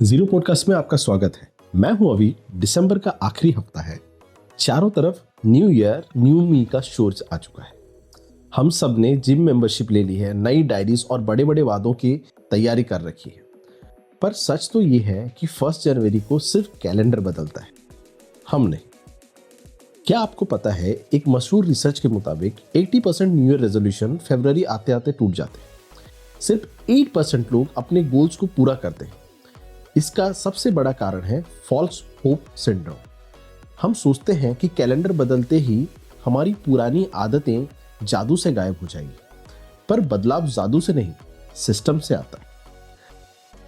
Zero podcast में आपका स्वागत है। मैं हूं अभी। दिसंबर का आखिरी हफ्ता है। चारों तरफ न्यू ईयर न्यू मी का शोर आ चुका है। हम सब ने जिम मेंबरशिप ले ली है, नई डायरीज और बड़े बड़े वादों की तैयारी कर रखी है। पर सच तो ये है कि 1 जनवरी को सिर्फ कैलेंडर बदलता है, हम नहीं। क्या आपको पता है, एक मशहूर रिसर्च के मुताबिक 80% न्यू ईयर रेजोल्यूशन फरवरी आते आते टूट जाते हैं। सिर्फ 8% लोग अपने गोल्स को पूरा करते हैं। इसका सबसे बड़ा कारण है फॉल्स होप सिंड्रोम। हम सोचते हैं कि कैलेंडर बदलते ही हमारी पुरानी आदतें जादू से गायब हो जाएंगी, पर बदलाव जादू से नहीं, सिस्टम से आता है।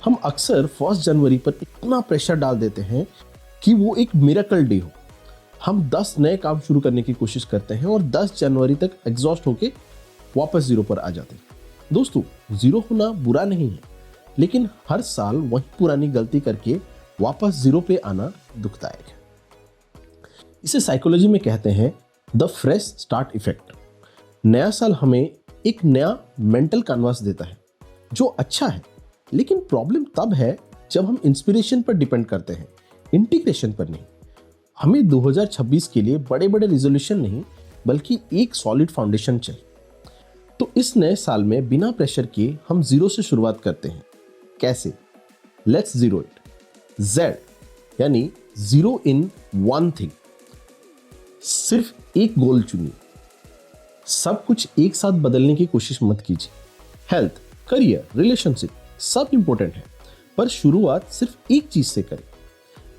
हम अक्सर 1 जनवरी पर इतना प्रेशर डाल देते हैं कि वो एक मिरेकल डे हो। हम 10 नए काम शुरू करने की कोशिश करते हैं और 10 जनवरी तक एग्जॉस्ट होके वापस जीरो पर आ जाते हैं। दोस्तों, जीरो होना बुरा नहीं है, लेकिन हर साल वही पुरानी गलती करके वापस जीरो पे आना दुखदायक है। इसे साइकोलॉजी में कहते हैं द फ्रेश स्टार्ट इफेक्ट। नया साल हमें एक नया मेंटल कैनवास देता है, जो अच्छा है, लेकिन प्रॉब्लम तब है जब हम इंस्पिरेशन पर डिपेंड करते हैं, इंटीग्रेशन पर नहीं। हमें 2026 के लिए बड़े बड़े रिजोल्यूशन नहीं, बल्कि एक सॉलिड फाउंडेशन चाहिए। तो इस नए साल में बिना प्रेशर के हम जीरो से शुरुआत करते हैं। कैसे? Let's zero it. जेड यानी जीरो इन वन थिंग। सिर्फ एक गोल चुनिए। सब कुछ एक साथ बदलने की कोशिश मत कीजिए। हेल्थ, करियर, रिलेशनशिप सब इंपॉर्टेंट है, पर शुरुआत सिर्फ एक चीज से करें।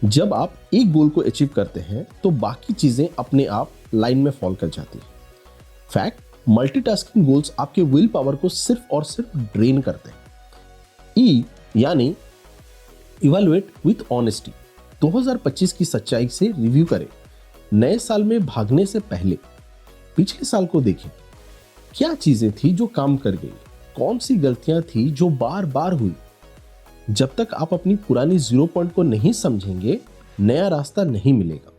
जब आप एक गोल को अचीव करते हैं तो बाकी चीजें अपने आप लाइन में फॉल कर जाती है। फैक्ट, मल्टीटास्किंग गोल्स आपके विल पावर को सिर्फ और सिर्फ ड्रेन करते हैं। ई यानी इवैल्यूएट विथ ऑनेस्टी। 2025 की सच्चाई से रिव्यू करें। नए साल में भागने से पहले पिछले साल को देखें। क्या चीजें थी जो काम कर गई, कौन सी गलतियां थी जो बार बार हुई। जब तक आप अपनी पुरानी जीरो पॉइंट को नहीं समझेंगे, नया रास्ता नहीं मिलेगा।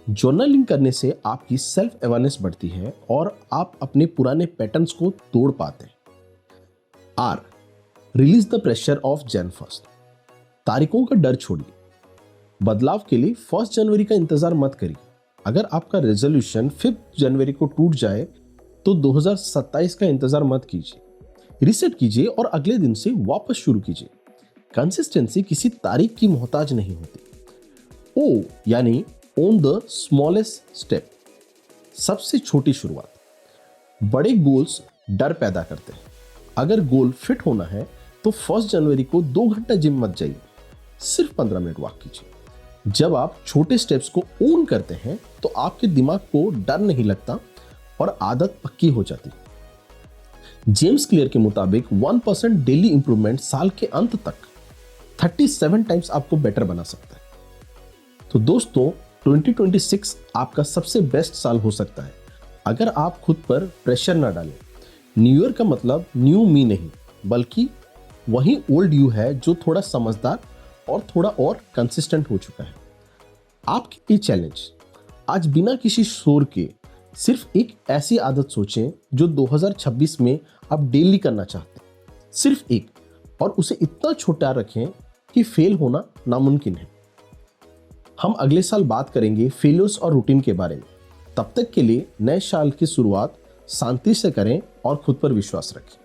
जर्नलिंग करने से आपकी सेल्फ अवेयरनेस बढ़ती है और आप अपने पुराने पैटर्न्स को तोड़ पाते हैं। Or, release the pressure of Jan 1। तारीखों का डर छोड़िए। बदलाव के लिए 1 जनवरी का इंतजार मत करिए। अगर आपका रेजोल्यूशन 5 जनवरी को टूट जाए तो 2027 का इंतजार मत कीजिए। रिसेट कीजिए और अगले दिन से वापस शुरू कीजिए। कंसिस्टेंसी किसी तारीख की मोहताज नहीं होती। ओ यानी ओन द स्मॉलेस्ट स्टेप। सबसे छोटी शुरुआत। बड़े गोल्स डर पैदा करते हैं। अगर गोल फिट होना है तो 1 जनवरी को 2 घंटा जिम मत जाइए, सिर्फ 15 मिनट वॉक कीजिए। जब आप छोटे स्टेप्स को ओन करते हैं तो आपके दिमाग को डर नहीं लगता और आदत पक्की हो जाती है। जेम्स क्लियर के मुताबिक 1% डेली इंप्रूवमेंट साल के अंत तक 37 टाइम्स आपको बेटर बना सकता है। तो दोस्तों, 2026 आपका सबसे बेस्ट साल हो सकता है अगर आप खुद पर प्रेशर ना डालें। न्यू ईयर का मतलब न्यू मी नहीं, बल्कि वही ओल्ड यू है जो थोड़ा समझदार और थोड़ा और कंसिस्टेंट हो चुका है। आपके लिए चैलेंज, आज बिना किसी शोर के सिर्फ एक ऐसी आदत सोचें जो 2026 में आप डेली करना चाहते हैं। सिर्फ एक, और उसे इतना छोटा रखें कि फेल होना नामुमकिन है। हम अगले साल बात करेंगे फेलियर्स और रूटीन के बारे में। तब तक के लिए नए साल की शुरुआत शांति से करें और खुद पर विश्वास रखें।